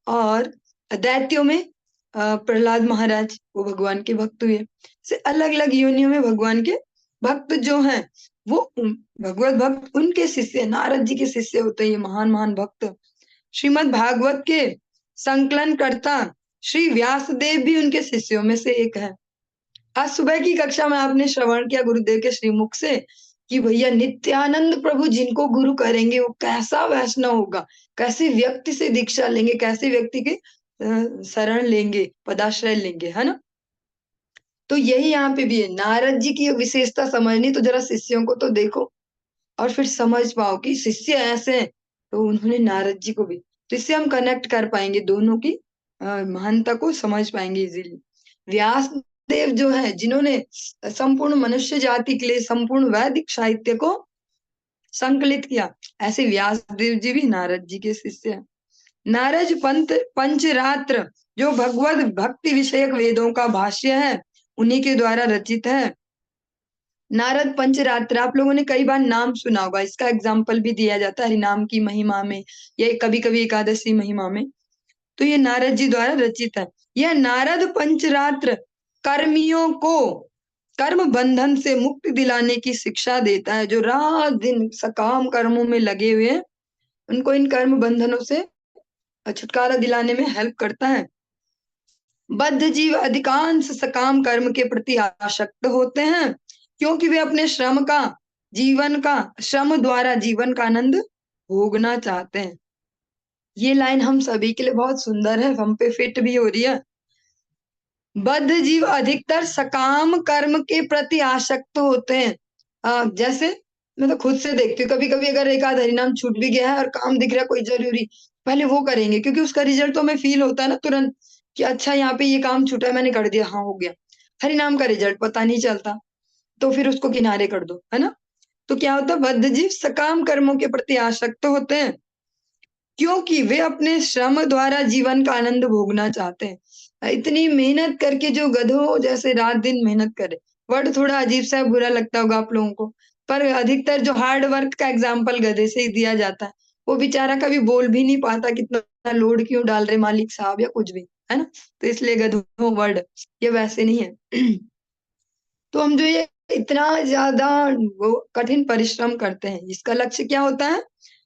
और दैत्यों में प्रहलाद महाराज, वो भगवान के भक्त हुए। से अलग अलग योनियों में भगवान के भक्त जो हैं वो भगवत भक्त, उनके शिष्य, नारद जी के शिष्य होते हैं ये महान महान भक्त। श्रीमद् भागवत के संकलन करता श्री व्यासदेव भी उनके शिष्यों में से एक है। आज सुबह की कक्षा में आपने श्रवण किया गुरुदेव के श्रीमुख से कि भैया नित्यानंद प्रभु जिनको गुरु करेंगे वो कैसा वैष्णव होगा, कैसे व्यक्ति से दीक्षा लेंगे, कैसे व्यक्ति के शरण लेंगे, पदाश्रय लेंगे, है ना। तो यही यहाँ पे भी है। नारद जी की विशेषता समझनी तो जरा शिष्यों को तो देखो और फिर समझ पाओ कि शिष्य ऐसे हैं, तो उन्होंने नारद जी को भी, तो इससे हम कनेक्ट कर पाएंगे, दोनों की महानता को समझ पाएंगे इजीली। व्यास देव जो है जिन्होंने संपूर्ण मनुष्य जाति के लिए संपूर्ण वैदिक साहित्य को संकलित किया, ऐसे व्यास देव जी भी नारद जी के शिष्य हैं। नारद पंचरात्र जो भगवत भक्ति विषयक वेदों का भाष्य है उन्हीं के द्वारा रचित है। नारद पंचरात्र आप लोगों ने कई बार नाम सुना होगा, इसका एग्जाम्पल भी दिया जाता है हरिनाम की महिमा में, या कभी कभी एकादशी महिमा में। तो ये नारद जी द्वारा रचित है। यह नारद पंचरात्र कर्मियों को कर्म बंधन से मुक्ति दिलाने की शिक्षा देता है। जो रात दिन सकाम कर्मों में लगे हुए हैं उनको इन कर्म बंधनों से छुटकारा दिलाने में हेल्प करता है। बद्ध जीव अधिकांश सकाम कर्म के प्रति आसक्त होते हैं क्योंकि वे अपने श्रम का जीवन का श्रम द्वारा जीवन का आनंद भोगना चाहते हैं। ये लाइन हम सभी के लिए बहुत सुंदर है, हम पे फिट भी हो रही है। बद्ध जीव अधिकतर सकाम कर्म के प्रति आसक्त होते हैं। जैसे मैं तो खुद से देखती हूँ, कभी कभी अगर एक आध हरिनाम छूट भी गया है और काम दिख रहा है कोई जरूरी, पहले वो करेंगे, क्योंकि उसका रिजल्ट तो हमें फील होता है ना तुरंत कि अच्छा यहाँ पे ये काम छूटा है, मैंने कर दिया, हाँ हो गया। हरिनाम का रिजल्ट पता नहीं चलता, तो फिर उसको किनारे कर दो, है ना। तो क्या होता है, बद्ध जीव सकाम कर्मों के प्रति आसक्त होते हैं क्योंकि वे अपने श्रम द्वारा जीवन का आनंद भोगना चाहते हैं। इतनी मेहनत करके जो गधों जैसे रात दिन मेहनत करे, वर्ड थोड़ा अजीब सा बुरा लगता होगा आप लोगों को, पर अधिकतर जो हार्ड वर्क का एग्जाम्पल गधे से ही दिया जाता है। वो बेचारा कभी बोल भी नहीं पाता कितना लोड क्यों डाल रहे मालिक साहब या कुछ भी, है ना। तो इसलिए गधों वर्ड ये वैसे नहीं है। तो हम जो ये इतना ज्यादा वो कठिन परिश्रम करते हैं, इसका लक्ष्य क्या होता है,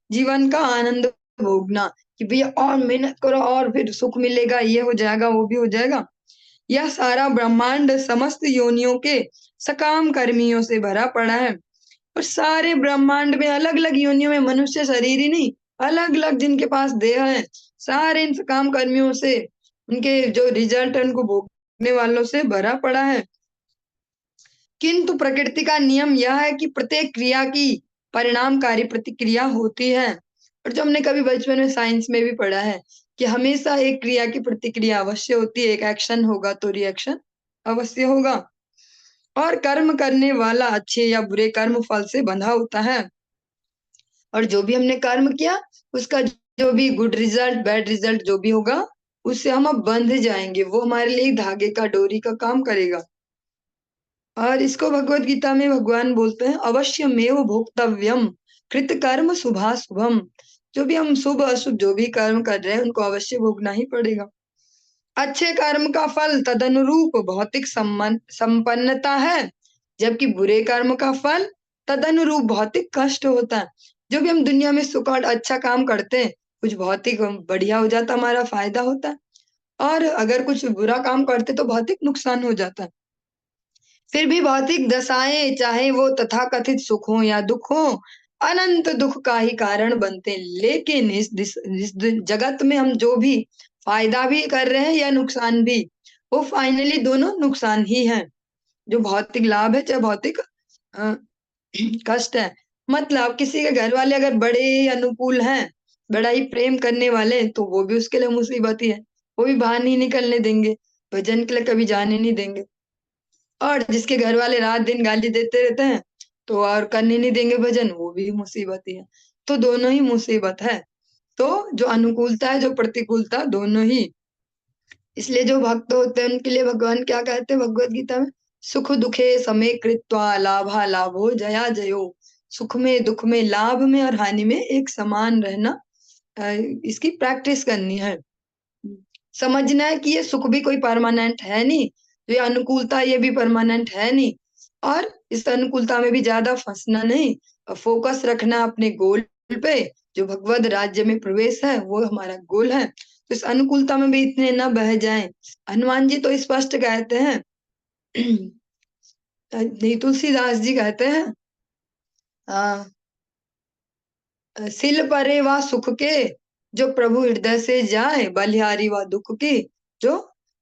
जीवन का आनंद भोगना, कि भैया और मेहनत करो और फिर सुख मिलेगा, ये हो जाएगा वो भी हो जाएगा। यह सारा ब्रह्मांड समस्त योनियों के सकाम कर्मियों से भरा पड़ा है, और सारे ब्रह्मांड में अलग अलग योनियों में मनुष्य शरीर ही नहीं, अलग अलग जिनके पास देह है, सारे इन सकाम कर्मियों से, उनके जो रिजल्ट है उनको भोगने वालों से भरा पड़ा है। किंतु प्रकृति का नियम यह है कि प्रत्येक क्रिया की परिणामकारी प्रतिक्रिया होती है। और जो हमने कभी बचपन में साइंस में भी पढ़ा है कि हमेशा एक क्रिया की प्रतिक्रिया अवश्य होती है, एक एक्शन होगा तो रिएक्शन अवश्य होगा, और कर्म करने वाला अच्छे या बुरे कर्म फल से बंधा होता है। और जो भी हमने कर्म किया उसका जो भी गुड रिजल्ट बैड रिजल्ट जो भी होगा उससे हम अब बंध जाएंगे, वो हमारे लिए धागे का डोरी का काम करेगा। और इसको भगवत गीता में भगवान बोलते हैं, अवश्य मेव भोक्तव्यम कृत कर्म शुभाशुभम। जो भी हम शुभ अशुभ जो भी कर्म कर रहे हैं उनको अवश्य भोगना ही पड़ेगा। अच्छे कर्म का फल तदनुरूप भौतिक संपन्नता है, जबकि बुरे कर्म का फल तदनुरूप भौतिक कष्ट होता है। जो भी हम दुनिया में सुख और अच्छा काम करते हैं, कुछ भौतिक बढ़िया हो जाता, हमारा फायदा होता है, और अगर कुछ बुरा काम करते तो भौतिक नुकसान हो जाता है। फिर भी भौतिक दशाएं चाहे वो तथाकथित सुख हो या दुख हो, अनंत दुख का ही कारण बनते हैं। लेकिन इस जगत में हम जो भी फायदा भी कर रहे हैं या नुकसान भी, वो फाइनली दोनों नुकसान ही है। जो भौतिक लाभ है चाहे भौतिक अ, कष्ट है। मतलब किसी के घर वाले अगर बड़े अनुकूल हैं, बड़ा ही प्रेम करने वाले हैं, तो वो भी उसके लिए मुसीबत ही है, वो भी बाहर नहीं निकलने देंगे, भजन के लिए कभी जाने नहीं देंगे। और जिसके घर वाले रात दिन गाली देते रहते हैं तो और करने नहीं देंगे भजन, वो भी मुसीबत ही है। तो दोनों ही मुसीबत है। तो जो अनुकूलता है जो प्रतिकूलता दोनों ही। इसलिए जो भक्त होते हैं उनके लिए भगवान क्या कहते हैं भगवत गीता में, सुख दुखे समे कृत्वा लाभा लाभो जया जयो। सुख में दुख में लाभ में और हानि में एक समान रहना, अ, इसकी प्रैक्टिस करनी है। समझना है कि ये सुख भी कोई परमानेंट है नहीं, ये अनुकूलता ये भी परमानेंट है नहीं, और इस अनुकूलता में भी ज्यादा फंसना नहीं, फोकस रखना अपने गोल पे, जो भगवत राज्य में प्रवेश है वो हमारा गोल है। तो इस अनुकूलता में भी इतने न बह जाएं। हनुमान जी तो स्पष्ट कहते हैं, नहीं तुलसीदास जी कहते हैं, आ, सिल परे वा सुख के जो प्रभु हृदय से जाए, बलिहारी वा दुख की जो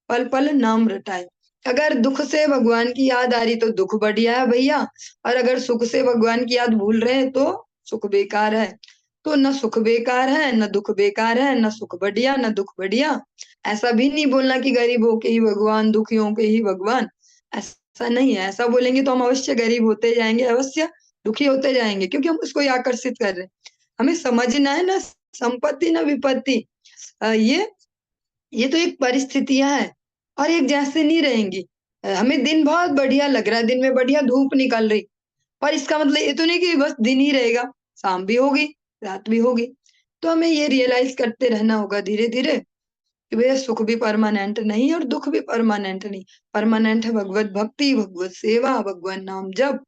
पल पल नाम रटाए। अगर दुख से भगवान की याद आ रही तो दुख बढ़िया है भैया, और अगर सुख से भगवान की याद भूल रहे हैं तो सुख बेकार है। तो न सुख बेकार है न दुख बेकार है, न सुख बढ़िया न दुख बढ़िया। ऐसा भी नहीं बोलना कि गरीबों के ही भगवान दुखियों के ही भगवान, ऐसा नहीं है। ऐसा बोलेंगे तो हम अवश्य गरीब होते जाएंगे, अवश्य दुखी होते जाएंगे, क्योंकि हम उसको ही आकर्षित कर रहे हैं। हमें समझना है ना, संपत्ति ना विपत्ति, ये तो एक परिस्थितियां है और एक जैसे नहीं रहेंगी। हमें दिन बहुत बढ़िया लग रहा है, दिन में बढ़िया धूप निकल रही, पर इसका मतलब ये तो नहीं कि बस दिन ही रहेगा, शाम भी होगी रात भी होगी। तो हमें ये रियलाइज करते रहना होगा धीरे धीरे कि भैया सुख भी परमानेंट नहीं और दुख भी परमानेंट नहीं। परमानेंट है भगवत भक्ति, भगवत सेवा, भगवान नाम जप।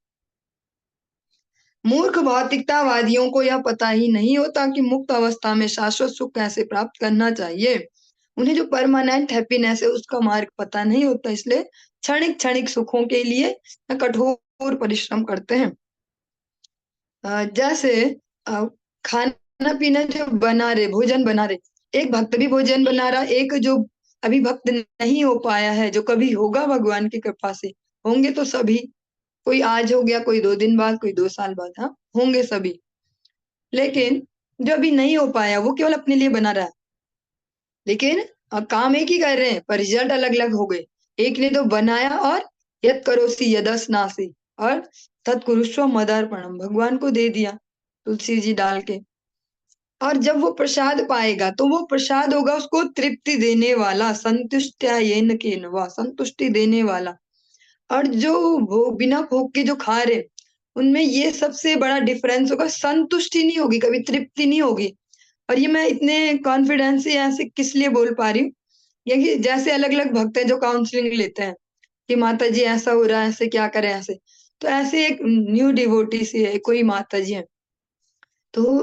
मूर्ख भौतिकतावादियों को यह पता ही नहीं होता कि मुक्त अवस्था में शाश्वत सुख कैसे प्राप्त करना चाहिए। उन्हें जो परमानेंट हैप्पीनेस है उसका मार्ग पता नहीं होता, इसलिए क्षणिक क्षणिक सुखों के लिए कठोर परिश्रम करते हैं। जैसे अ, खाना पीना जो बना रहे, भोजन बना रहे, एक भक्त भी भोजन बना रहा, एक जो अभी भक्त नहीं हो पाया है, जो कभी होगा भगवान की कृपा से, होंगे तो सभी, कोई आज हो गया, कोई 2 दिन बाद, कोई 2 साल बाद, हाँ होंगे सभी। लेकिन जो अभी नहीं हो पाया वो केवल अपने लिए बना रहा है, लेकिन काम एक ही कर रहे हैं पर रिजल्ट अलग अलग हो गए। एक ने तो बनाया और यत करोसी यदस्नासी और तत्कुरुष्व मदार्पणम, भगवान को दे दिया तुलसी जी डाल के। और जब वो प्रसाद पाएगा तो वो प्रसाद होगा उसको तृप्ति देने वाला, संतुष्टयेन केनवा, संतुष्टि देने वाला। और जो भोग बिना भोग के जो खा रहे, उनमें ये सबसे बड़ा डिफरेंस होगा, संतुष्टि नहीं होगी, कभी तृप्ति नहीं होगी। और ये मैं इतने कॉन्फिडेंस से ऐसे किस लिए बोल पा रही हूँ, ये कि जैसे अलग अलग भक्त हैं जो काउंसलिंग लेते हैं कि माता जी ऐसा हो रहा है, ऐसे क्या करें ऐसे। तो ऐसे एक न्यू डिवोटी सी है, कोई माता जी है, तो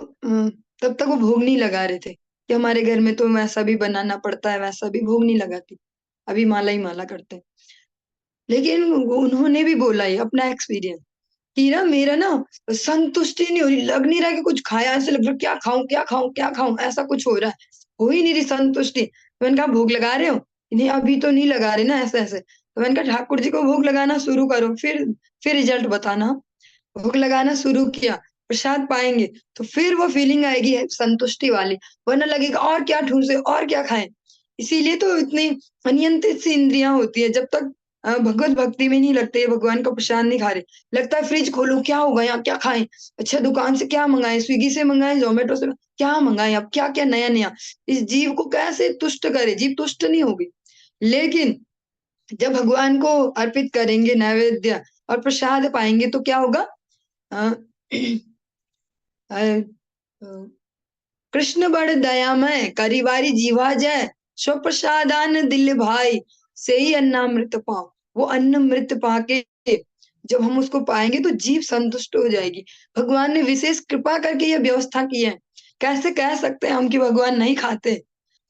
तब तक वो भोग नहीं लगा रहे थे कि हमारे घर में तो वैसा भी बनाना पड़ता है, वैसा भी, भोग नहीं लगाती, अभी माला ही माला करते हैं। लेकिन उन्होंने भी बोला ये अपना एक्सपीरियंस कि ना मेरा ना संतुष्टि नहीं हो रही, लग नहीं रहा कि कुछ खाया, ऐसे लग रहा क्या खाऊं क्या खाऊं क्या खाऊं, ऐसा कुछ हो रहा है, हो ही नहीं रही संतुष्टि। तो मैंने कहा भोग लगा रहे हो? नहीं अभी तो नहीं लगा रहे ना, ऐसे ऐसे। तो मैंने कहा ठाकुर जी को भोग लगाना शुरू करो, फिर रिजल्ट बताना। भोग लगाना शुरू किया, प्रसाद पाएंगे तो फिर वो फीलिंग आएगी है संतुष्टि वाली, वरना लगेगा और क्या ठूसे और क्या खाएं। इसीलिए तो इतनी अनियंत्रित सी इंद्रियां होती है, जब तक भगवत भक्ति में नहीं लगते, भगवान का प्रसाद नहीं खा रहे, लगता है फ्रिज खोलो क्या होगा यहाँ क्या खाएं, अच्छा दुकान से क्या मंगाएं, स्विगी से मंगाएं, जोमेटो से क्या मंगाएं, अब क्या क्या नया नया, इस जीव को कैसे तुष्ट करे, जीव तुष्ट नहीं होगी। लेकिन जब भगवान को अर्पित करेंगे नैवेद्य और प्रसाद पाएंगे तो क्या होगा, अ, अ, अ, कृष्ण बड़ दयामय करिवारी जीवा जय, स्व प्रसादान दिल भाई, से ही अन्नामृत पाओ। वो अन्नमृत पाके जब हम उसको पाएंगे तो जीव संतुष्ट हो जाएगी। भगवान ने विशेष कृपा करके ये व्यवस्था की है। कैसे कह सकते हैं हम कि भगवान नहीं खाते,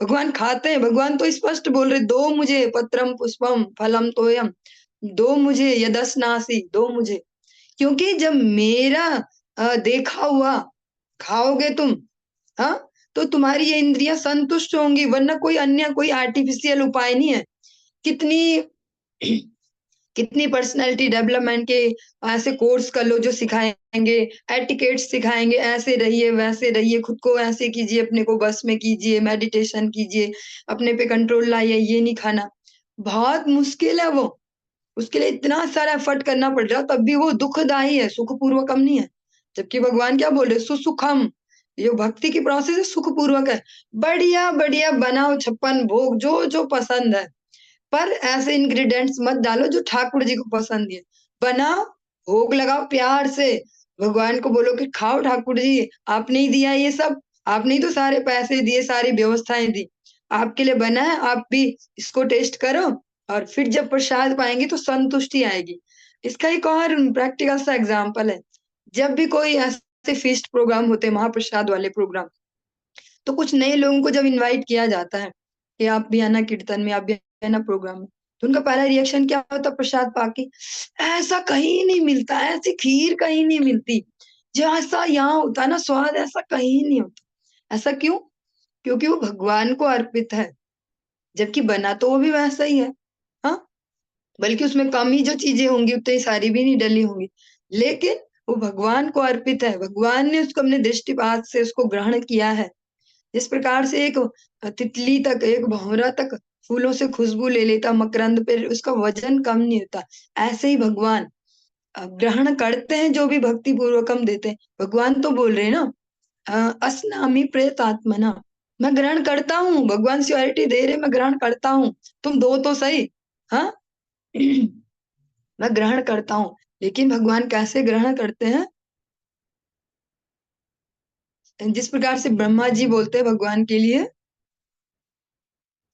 भगवान खाते हैं। भगवान तो स्पष्ट बोल रहे, दो मुझे पत्रम पुष्पम फलम तोयम, दो मुझे यदस्नासी, दो मुझे। क्योंकि जब मेरा देखा हुआ खाओगे तुम, हाँ, तो तुम्हारी ये इंद्रियां संतुष्ट होंगी, वरना कोई अन्य कोई आर्टिफिशियल उपाय नहीं है। कितनी कितनी पर्सनैलिटी डेवलपमेंट के ऐसे कोर्स कर लो जो सिखाएंगे, एटिकेट्स सिखाएंगे, ऐसे रहिए वैसे रहिए, खुद को ऐसे कीजिए, अपने को बस में कीजिए, मेडिटेशन कीजिए, अपने पे कंट्रोल लाइए, ये नहीं खाना। बहुत मुश्किल है वो, उसके लिए इतना सारा एफर्ट करना पड़ रहा है, तब भी वो दुखदाई है, सुखपूर्वकम नहीं है। जबकि भगवान क्या बोल रहे, सुसुखम, ये भक्ति की प्रोसेस है, सुखपूर्वक है। बढ़िया बढ़िया बनाओ 56 भोग, जो जो पसंद है, पर ऐसे इंग्रेडिएंट्स मत डालो जो ठाकुर जी को पसंद है। बनाओ, भोग लगाओ प्यार से, भगवान को बोलो कि खाओ ठाकुर जी, आपने ही दिया ये सब, आपने ही तो सारे पैसे दिए, सारी व्यवस्थाएं दी, आपके लिए बना है, आप भी इसको टेस्ट करो। और फिर जब प्रसाद पाएंगे तो संतुष्टि आएगी। इसका एक और प्रैक्टिकल सा एग्जाम्पल है, जब भी कोई ऐसे फीस्ट प्रोग्राम होते हैं, महाप्रसाद वाले प्रोग्राम, तो कुछ नए लोगों को जब इनवाइट किया जाता है कि आप भी आना कीर्तन में, आप भी आना प्रोग्राम में, तो उनका पहला रिएक्शन क्या होता है प्रसाद पाके, ऐसा कहीं नहीं मिलता, ऐसी खीर कहीं नहीं मिलती, जैसा यहाँ होता है ना स्वाद, ऐसा कहीं नहीं होता। ऐसा क्यों? क्योंकि वो भगवान को अर्पित है, जबकि बना तो वो भी वैसा ही है, हाँ, बल्कि उसमें कम ही जो चीजें होंगी उतनी सारी भी नहीं डली होंगी, लेकिन वो भगवान को अर्पित है, भगवान ने उसको अपने दृष्टिपात से उसको ग्रहण किया है। जिस प्रकार से एक तितली तक, एक भंवरा तक फूलों से खुशबू ले लेता, मकरंद पे उसका वजन कम नहीं होता, ऐसे ही भगवान ग्रहण करते हैं जो भी भक्ति पूर्वक हम देते हैं। भगवान तो बोल रहे हैं ना, असनामी प्रेतात्मना, मैं ग्रहण करता हूँ, भगवान श्योरिटी दे रहे, मैं ग्रहण करता हूँ, तुम दो तो सही, हाँ। मैं ग्रहण करता हूँ, लेकिन भगवान कैसे ग्रहण करते हैं, जिस प्रकार से ब्रह्मा जी बोलते हैं भगवान के लिए,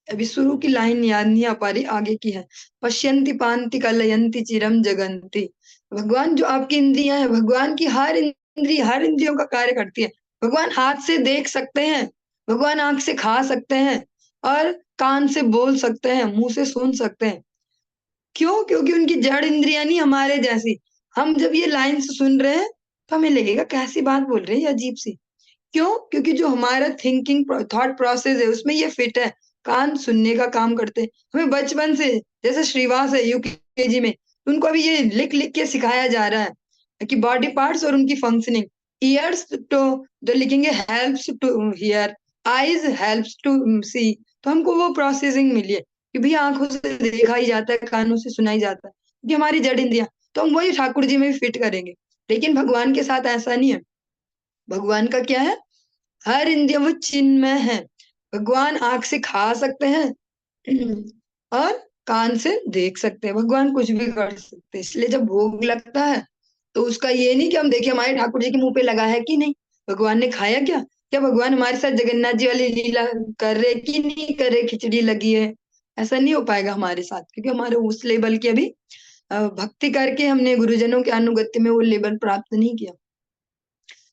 अभी शुरू की लाइन याद नहीं आ पा रही, आगे की है, पश्यन्ति पांति कलयन्ति चिरम जगन्ति। भगवान जो आपकी इंद्रियां है, भगवान की हर इंद्रिय हर इंद्रियों का कार्य करती है। भगवान हाथ से देख सकते हैं, भगवान आंख से खा सकते हैं, और कान से बोल सकते हैं, मुंह से सुन सकते हैं। क्यों? क्योंकि उनकी जड़ इंद्रियां नहीं हमारे जैसी। हम जब ये लाइन सुन रहे हैं, तो हमें लगेगा कैसी बात बोल रहे हैं, ये अजीब सी। क्यों? क्योंकि जो हमारा थिंकिंग थॉट प्रोसेस है उसमें ये फिट है। कान सुनने का काम करते हैं। हमें बचपन से, जैसे श्रीवास है यूकेजी में, उनको अभी ये लिख लिख के सिखाया जा रहा है कि बॉडी पार्ट्स और उनकी फंक्शनिंग। ईयर्स तो जो लिखेंगे helps to hear, eyes helps to see. तो हमको वो प्रोसेसिंग मिली है कि भैया आंखों से देखा ही जाता है, कानों से सुना ही जाता है, कि हमारी जड़ इंद्रियां। तो हम वही ठाकुर जी में भी फिट करेंगे। लेकिन भगवान के साथ ऐसा नहीं है। भगवान का क्या है? हर इंद्रिय वो चिन्मय है। भगवान आंख से खा सकते हैं और कान से देख सकते हैं। भगवान कुछ भी कर सकते हैं। इसलिए जब भोग लगता है तो उसका ये नहीं कि हम देखें हमारे ठाकुर जी के मुंह पे लगा है कि नहीं, भगवान ने खाया क्या, क्या भगवान हमारे साथ जगन्नाथ जी वाली लीला कर रहे कि नहीं कर रहे, खिचड़ी लगी है। ऐसा नहीं हो पाएगा हमारे साथ, क्योंकि हमारे उस लेवल की अभी भक्ति करके हमने गुरुजनों के अनुगत्य में वो लेवल प्राप्त नहीं किया।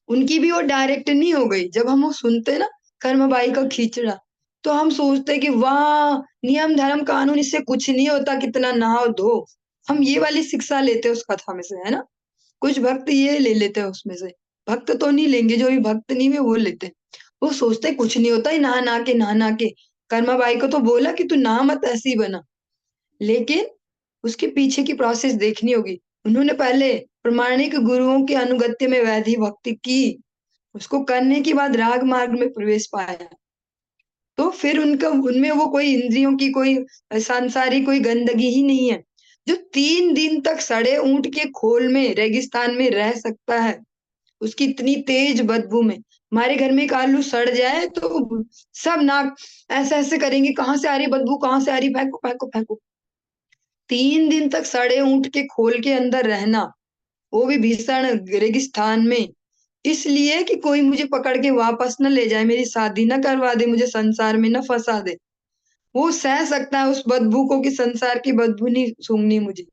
उनकी भी वो डायरेक्ट नहीं हो गई। जब हम वो सुनते ना कर्मबाई का खींचड़ा, तो हम सोचते कि वाह, नियम धर्म कानून, इससे कुछ नहीं होता, कितना नहाओ धो। हम ये वाली शिक्षा लेते हैं उस कथा में से, है ना। कुछ भक्त ये ले लेते हैं उसमें से। भक्त तो नहीं लेंगे, जो भी भक्त नहीं हुए वो लेते हैं। वो सोचते कुछ नहीं होता ही, नहा के। कर्माबाई को तो बोला कि तू नहा मत, ऐसे ही बना। लेकिन उसके पीछे की प्रोसेस देखनी होगी। उन्होंने पहले प्रमाणिक गुरुओं के अनुगत्य में वैधि भक्ति की, उसको करने के बाद राग मार्ग में प्रवेश पाया। तो फिर उनका उनमें वो कोई इंद्रियों की कोई सांसारिक कोई गंदगी ही नहीं है। जो 3 दिन तक सड़े ऊंट के खोल में रेगिस्तान में रह सकता है, उसकी इतनी तेज बदबू में। हमारे घर में एक आलू सड़ जाए तो सब नाक ऐसे ऐसे करेंगे, कहाँ से आ रही बदबू, कहाँ से आ रही, फेंको फेंको फेंको। 3 दिन तक सड़े ऊंट के खोल के अंदर रहना, वो भी भीषण रेगिस्तान में, इसलिए कि कोई मुझे पकड़ के वापस न ले जाए, मेरी शादी न करवा दे, मुझे संसार में न फंसा दे। वो सह सकता है उस बदबू को कि संसार की बदबू नहीं सूंघनी मुझे।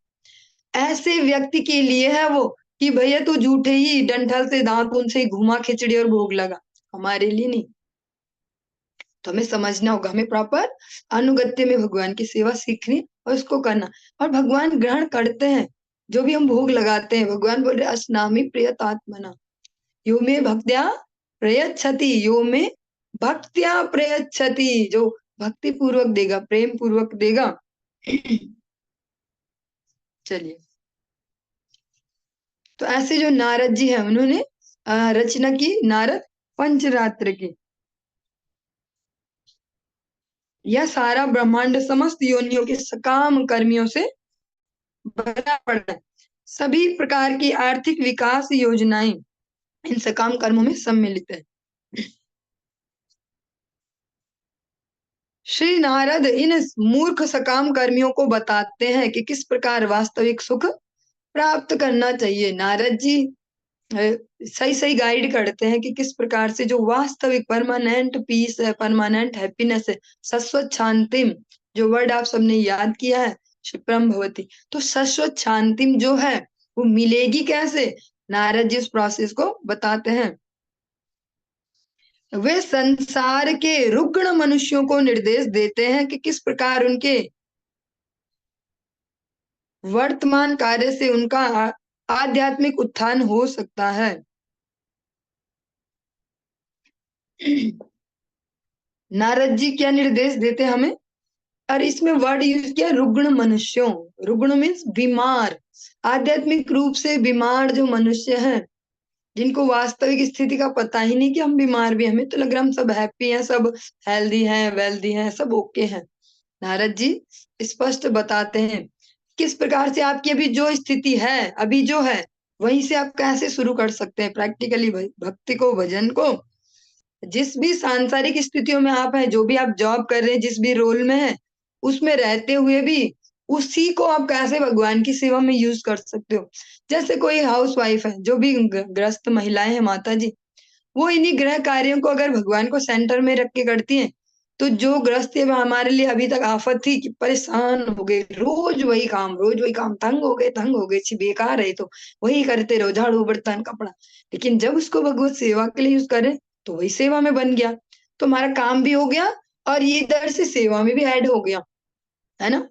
ऐसे व्यक्ति के लिए है वो कि भैया तू जूठे ही डंठल से दांत उनसे ही घुमा खिचड़ी और भोग लगा, हमारे लिए नहीं। तो हमें समझना होगा, हमें प्रॉपर अनुगत्य में भगवान की सेवा सीखनी और उसको करना। और भगवान ग्रहण करते हैं जो भी हम भोग लगाते हैं। भगवान बोल रहे अस्नामि प्रियतात्मना यो में भक्त्या प्रयच्छति, यो में भक्त्या प्रयच्छति, जो भक्ति पूर्वक देगा, प्रेम पूर्वक देगा। चलिए, तो ऐसे जो नारद जी हैं उन्होंने रचना की नारद पंचरात्र की। यह सारा ब्रह्मांड समस्त योनियों के सकाम कर्मियों से भरा पड़ा है। सभी प्रकार की आर्थिक विकास योजनाएं इन सकाम कर्मों में सम्मिलित है। श्री नारद इन मूर्ख सकाम कर्मियों को बताते हैं कि किस प्रकार वास्तविक सुख प्राप्त करना चाहिए। नारद जी सही सही गाइड करते हैं कि किस प्रकार से जो वास्तविक परमानेंट पीस है, परमानेंट हैप्पीनेस है, शाश्वत शांतिम, जो वर्ड आप सबने याद किया है, क्षिप्रम भवती। तो शाश्वत शांतिम जो है वो मिलेगी कैसे? नारद जी उस प्रोसेस को बताते हैं। वे संसार के रुग्ण मनुष्यों को निर्देश देते हैं कि किस प्रकार उनके वर्तमान कार्य से उनका आध्यात्मिक उत्थान हो सकता है। नारद जी क्या निर्देश देते हैं हमें? और इसमें वर्ड यूज किया रुग्ण मनुष्यों। रुग्ण मीन्स बीमार, आध्यात्मिक रूप से बीमार जो मनुष्य हैं, जिनको वास्तविक स्थिति का पता ही नहीं कि हम बीमार भी हैं। हमें तो लग रहा है हम सब हैप्पी हैं, सब हेल्दी हैं, वेल्दी हैं, सब ओके हैं। नारद जी स्पष्ट बताते हैं किस प्रकार से आपकी अभी जो स्थिति है, अभी जो है, वहीं से आप कैसे शुरू कर सकते हैं प्रैक्टिकली भक्ति को, भजन को। जिस भी सांसारिक स्थितियों में आप हैं, जो भी आप जॉब कर रहे हैं, जिस भी रोल में है, उसमें रहते हुए भी उसी को आप कैसे भगवान की सेवा में यूज कर सकते हो। जैसे कोई हाउस वाइफ है, जो भी ग्रस्त महिलाएं हैं माता जी, वो इन्हीं गृह कार्यों को अगर भगवान को सेंटर में रख के करती हैं, तो जो गृहस्थी में हमारे लिए अभी तक आफत थी कि परेशान हो गए, रोज वही काम, तंग हो गए, छी बेकार है, तो वही करते रहो, झाड़ू बर्तन कपड़ा। लेकिन जब उसको भगवत सेवा के लिए यूज करें तो वही सेवा में बन गया, तो हमारा काम भी हो गया और ये इधर से सेवा में भी ऐड हो गया, है ना।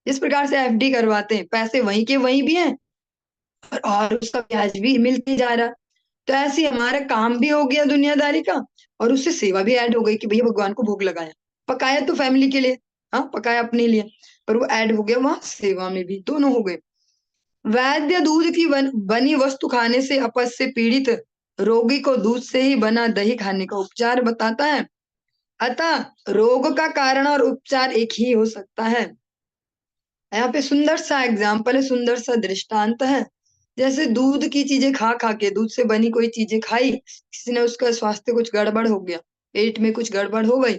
इस प्रकार से एफडी करवाते हैं, पैसे वहीं के वहीं भी हैं और उसका ब्याज भी मिलते जा रहा। तो ऐसे ही हमारा काम भी हो गया दुनियादारी का, और उससे सेवा भी ऐड हो गई कि भैया भगवान को भोग लगाया, पकाया तो फैमिली के लिए, हाँ पकाया अपने लिए, पर वो ऐड हो गया वहां सेवा में भी, दोनों हो गए। वैद्य दूध की बनी वस्तु खाने से अपच से पीड़ित रोगी को दूध से ही बना दही खाने का उपचार बताता है। अतः रोग का कारण और उपचार एक ही हो सकता है। यहाँ पे सुंदर सा एग्जाम्पल है, सुंदर सा दृष्टांत है। जैसे दूध की चीजें खा खा के, दूध से बनी कोई चीजें खाई, किसी ने उसका स्वास्थ्य कुछ गड़बड़ हो गया, पेट में कुछ गड़बड़ हो गई,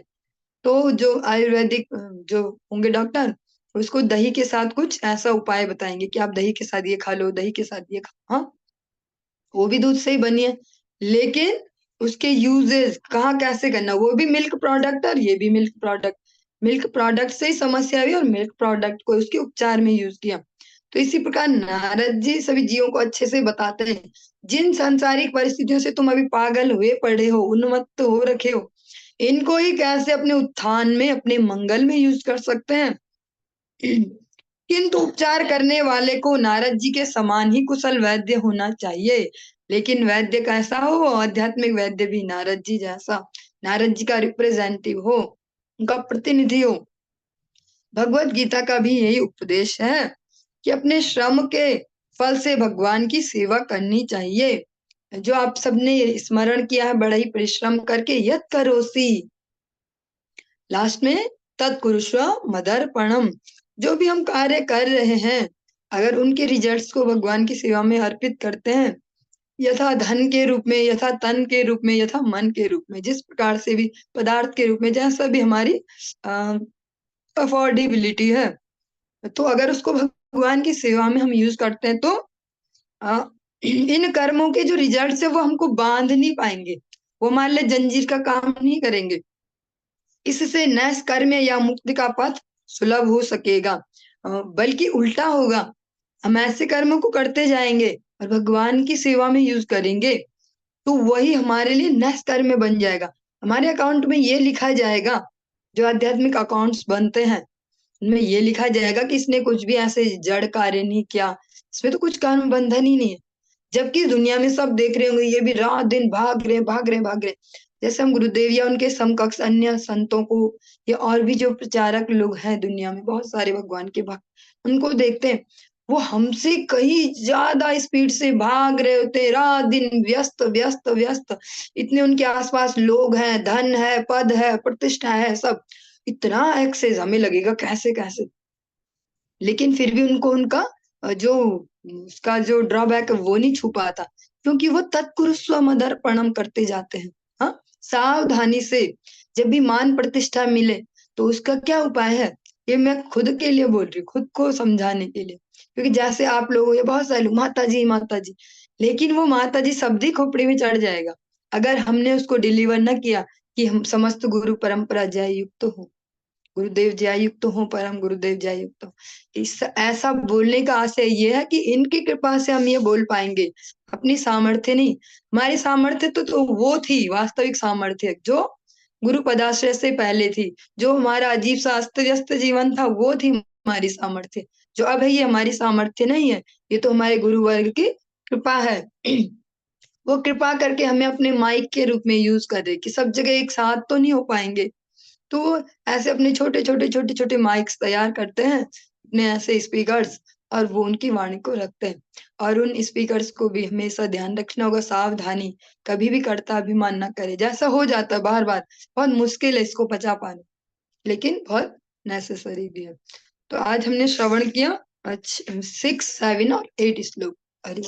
तो जो आयुर्वेदिक जो होंगे डॉक्टर, उसको दही के साथ कुछ ऐसा उपाय बताएंगे कि आप दही के साथ ये खा लो, दही के साथ ये खा, हाँ वो भी दूध से ही बनी है, लेकिन उसके यूजेस कहाँ कैसे करना, वो भी मिल्क प्रोडक्ट और ये भी मिल्क प्रोडक्ट, मिल्क प्रोडक्ट से ही समस्या हुई और मिल्क प्रोडक्ट को उसके उपचार में यूज किया। तो इसी प्रकार नारद जी सभी जीवों को अच्छे से बताते हैं, जिन सांसारिक परिस्थितियों से तुम अभी पागल हुए पड़े हो, उन्मत्त हो रखे हो, इनको ही कैसे अपने उत्थान में, अपने मंगल में यूज कर सकते हैं। किंतु उपचार करने वाले को नारद जी के समान ही कुशल वैद्य होना चाहिए। लेकिन वैद्य कैसा हो, आध्यात्मिक वैद्य भी नारद जी जैसा, नारद जी का रिप्रेजेंटेटिव हो, उनका प्रतिनिधि हो। भगवत गीता का भी यही उपदेश है कि अपने श्रम के फल से भगवान की सेवा करनी चाहिए। जो आप सबने स्मरण किया है, बड़ा ही परिश्रम करके, यत करोसी, लास्ट में तत्कुरुष्व मदर्पणम, जो भी हम कार्य कर रहे हैं, अगर उनके रिजल्ट्स को भगवान की सेवा में अर्पित करते हैं, यथा धन के रूप में, यथा तन के रूप में, यथा मन के रूप में, जिस प्रकार से भी, पदार्थ के रूप में, जैसा भी हमारी अफोर्डेबिलिटी है, तो अगर उसको भगवान की सेवा में हम यूज करते हैं, तो आ, इन कर्मों के जो रिजल्ट्स है वो हमको बांध नहीं पाएंगे, वो हमारे लिए जंजीर का काम नहीं करेंगे। इससे नैष कर्म या मुक्ति का पथ सुलभ हो सकेगा, बल्कि उल्टा होगा, हम ऐसे कर्मों को करते जाएंगे और भगवान की सेवा में यूज करेंगे, तो वही हमारे लिए नैष कर्म में बन जाएगा। हमारे अकाउंट में ये लिखा जाएगा, जो आध्यात्मिक अकाउंट्स बनते हैं उनमें ये लिखा जाएगा कि इसने कुछ भी ऐसे जड़ कार्य नहीं किया, इसमें तो कुछ कर्म बंधन ही नहीं है। जबकि दुनिया में सब देख रहे होंगे, ये भी रात दिन भाग रहे भाग रहे भाग रहे। जैसे हम गुरुदेव या उनके समकक्ष अन्य संतों को, या और भी जो प्रचारक लोग हैं दुनिया में, बहुत सारे भगवान के भक्त, उनको देखते हैं, वो हमसे कहीं ज्यादा स्पीड से भाग रहे होते हैं, रात दिन व्यस्त व्यस्त व्यस्त, इतने उनके आसपास लोग हैं, धन है, पद है, प्रतिष्ठा है, सब इतना एक्सेस हमें लगेगा कैसे कैसे, लेकिन फिर भी उनको उनका जो उसका जो ड्रॉबैक है वो नहीं छू पाता, क्योंकि वो तत्पुरुष मदर्पणम करते जाते हैं। हाँ, सावधानी से, जब भी मान प्रतिष्ठा मिले तो उसका क्या उपाय है, ये मैं खुद के लिए बोल रही हूँ, खुद को समझाने के लिए, क्योंकि जैसे आप लोग ये बहुत सारे लोग माता जी, लेकिन वो माता जी सब्जी खोपड़ी में चढ़ जाएगा अगर हमने उसको डिलीवर न किया कि हम समस्त गुरु परंपरा जय युक्त हो, गुरुदेव जय युक्त हो, परम गुरुदेव जय युक्त हो। इस ऐसा बोलने का आशय ये है कि इनकी कृपा से हम ये बोल पाएंगे, अपनी सामर्थ्य नहीं। हमारी सामर्थ्य तो वो थी, वास्तविक सामर्थ्य जो गुरु पदाश्रय से पहले थी, जो हमारा अजीब सा अस्त व्यस्त जीवन था, वो थी हमारी सामर्थ्य। जो अब है ये हमारी सामर्थ्य नहीं है, ये तो हमारे गुरु वर्ग की कृपा है। वो कृपा करके हमें अपने माइक के रूप में यूज कर रहे, कि सब जगह एक साथ तो नहीं हो पाएंगे, तो ऐसे अपने छोटे छोटे छोटे छोटे माइक्स तैयार करते हैं, अपने ऐसे स्पीकर्स, और वो उनकी वाणी को रखते हैं। और उन स्पीकर्स को भी हमेशा ध्यान रखना होगा, सावधानी, कभी भी कर्ता अभिमान ना करे, जैसा हो जाता है बार बार, बहुत मुश्किल है इसको पचा पाना, लेकिन बहुत नेसेसरी भी है। तो आज हमने श्रवण किया 6, 7 और 8 श्लोक। हरि